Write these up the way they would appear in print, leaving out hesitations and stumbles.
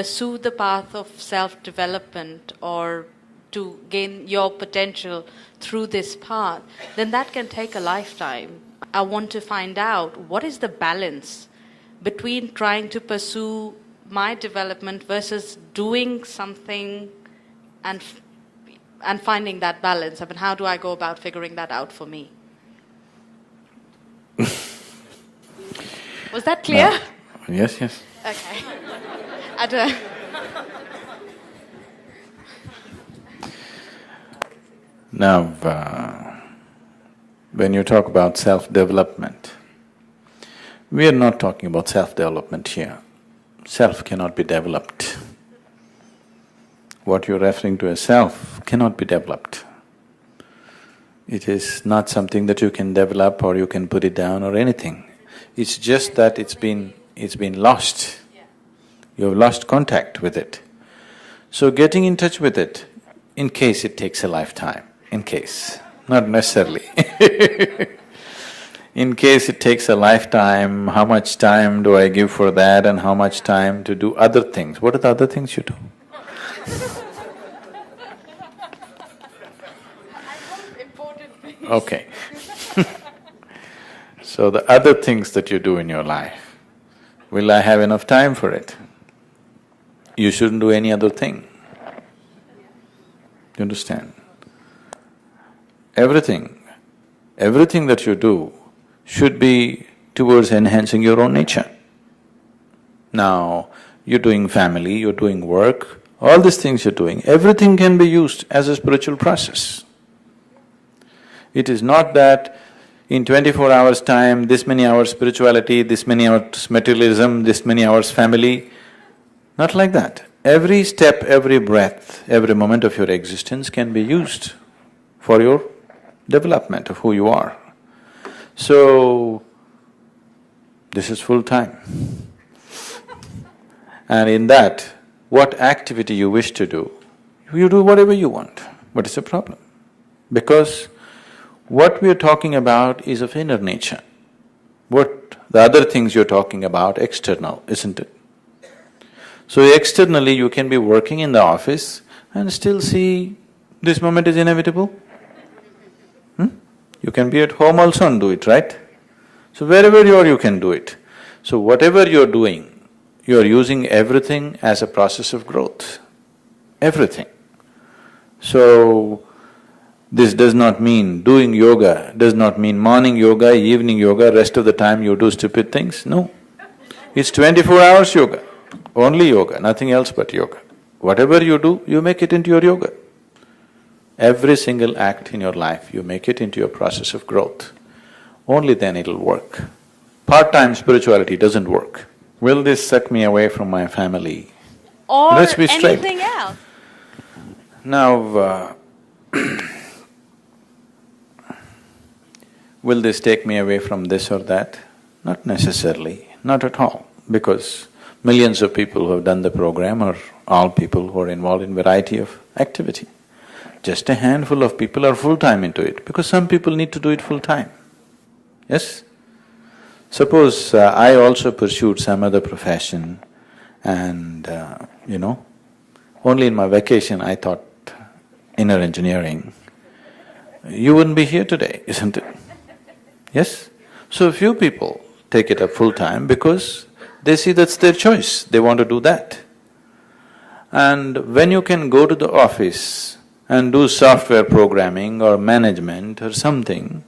pursue the path of self-development or to gain your potential through this path, then that can take a lifetime. I want to find out what is the balance between trying to pursue my development versus doing something and finding that balance. I mean, how do I go about figuring that out for me? Was that clear? No. Yes, yes. Okay. I don't. Now, when you talk about self-development, we are not talking about self-development here. Self cannot be developed. What you're referring to as self cannot be developed. It is not something that you can develop or you can put it down or anything. It's just that it's been lost. You have lost contact with it. So getting in touch with it, in case it takes a lifetime, in case, not necessarily in case it takes a lifetime, how much time do I give for that and how much time to do other things? What are the other things you do? Okay. So the other things that you do in your life, will I have enough time for it? You shouldn't do any other thing. You understand? Everything that you do should be towards enhancing your own nature. Now, you're doing family, you're doing work, all these things you're doing, everything can be used as a spiritual process. It is not that in 24 hours' time, this many hours spirituality, this many hours materialism, this many hours family, not like that. Every step, every breath, every moment of your existence can be used for your development of who you are. So, this is full time. And in that, what activity you wish to do, you do whatever you want. What is the problem? Because what we are talking about is of inner nature. What the other things you're talking about, external, isn't it? So externally you can be working in the office and still see this moment is inevitable. You can be at home also and do it, right? So wherever you are, you can do it. So whatever you're doing, you're using everything as a process of growth, everything. So, this does not mean doing yoga, does not mean morning yoga, evening yoga, rest of the time you do stupid things, no. It's 24 hours yoga, only yoga, nothing else but yoga. Whatever you do, you make it into your yoga. Every single act in your life, you make it into your process of growth. Only then it'll work. Part-time spirituality doesn't work. Will this suck me away from my family? Or let's be straight. anything else. Now, will this take me away from this or that? Not necessarily, not at all, because millions of people who have done the program are all people who are involved in variety of activity. Just a handful of people are full-time into it, because some people need to do it full-time. Yes? Suppose I also pursued some other profession and, only in my vacation I thought inner engineering, you wouldn't be here today, isn't it? Yes? So few people take it up full-time because they see that's their choice, they want to do that. And when you can go to the office and do software programming or management or something,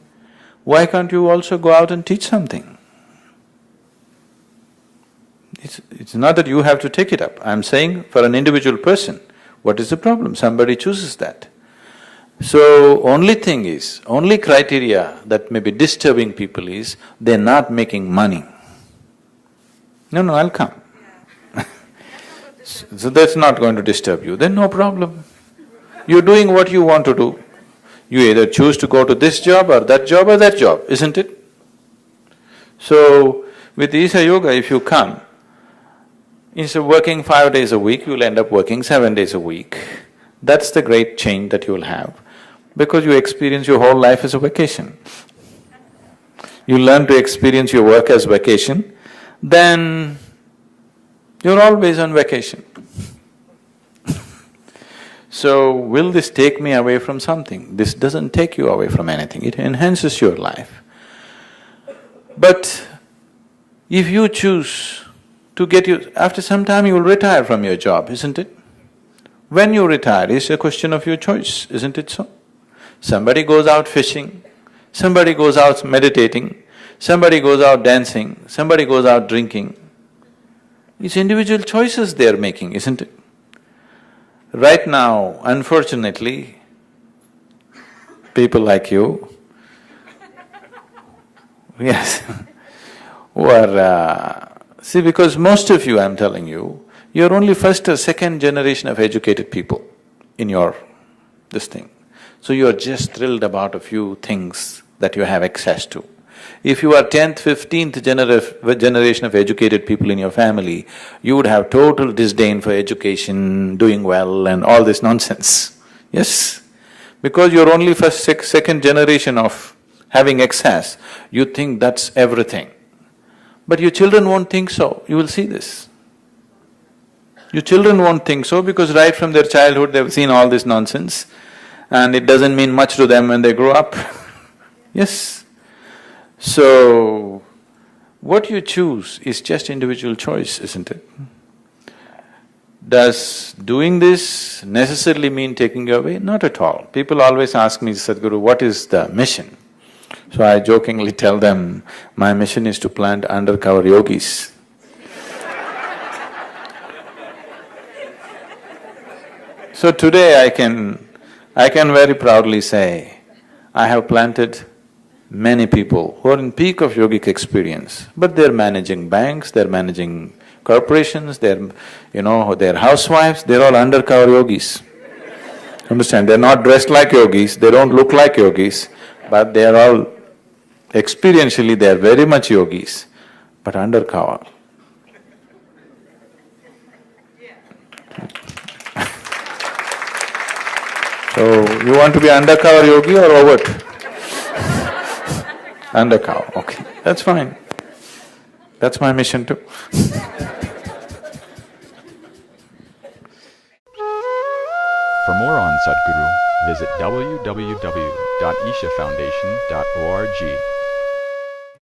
why can't you also go out and teach something? It's not that you have to take it up, I'm saying for an individual person, what is the problem? Somebody chooses that. So, only thing is, only criteria that may be disturbing people is, they're not making money. No, I'll come. So that's not going to disturb you, then no problem. You're doing what you want to do. You either choose to go to this job or that job, isn't it? So, with Isha Yoga, if you come, instead of working 5 days a week, you'll end up working 7 days a week. That's the great change that you'll have, because you experience your whole life as a vacation. You learn to experience your work as vacation, then You're always on vacation. So, will this take me away from something? This doesn't take you away from anything, it enhances your life. But if you choose to get you… after some time you will retire from your job, isn't it? When you retire, it's a question of your choice, isn't it so? Somebody goes out fishing, somebody goes out meditating, somebody goes out dancing, somebody goes out drinking. It's individual choices they are making, isn't it? Right now, unfortunately, people like you, yes, who are… see, because most of you, I'm telling you, you're only first or second generation of educated people in your… this thing. So you're just thrilled about a few things that you have access to. If you are 10th, 15th generation of educated people in your family, you would have total disdain for education, doing well and all this nonsense. Yes? Because you're only first, second generation of having access, you think that's everything. But your children won't think so, you will see this. Your children won't think so because right from their childhood they've seen all this nonsense and it doesn't mean much to them when they grow up. Yes? So, what you choose is just individual choice, isn't it? Does doing this necessarily mean taking you away? Not at all. People always ask me, Sadhguru, what is the mission? So I jokingly tell them, my mission is to plant undercover yogis. So today I can very proudly say, I have planted many people who are in peak of yogic experience, but they're managing banks, they're managing corporations, they're… they're housewives, they're all undercover yogis. Understand? They're not dressed like yogis, they don't look like yogis, but they're all… experientially they're very much yogis, but undercover. So, you want to be undercover yogi or overt? Undercover, okay, that's fine. That's my mission too. For more on Sadhguru, visit www.ishafoundation.org.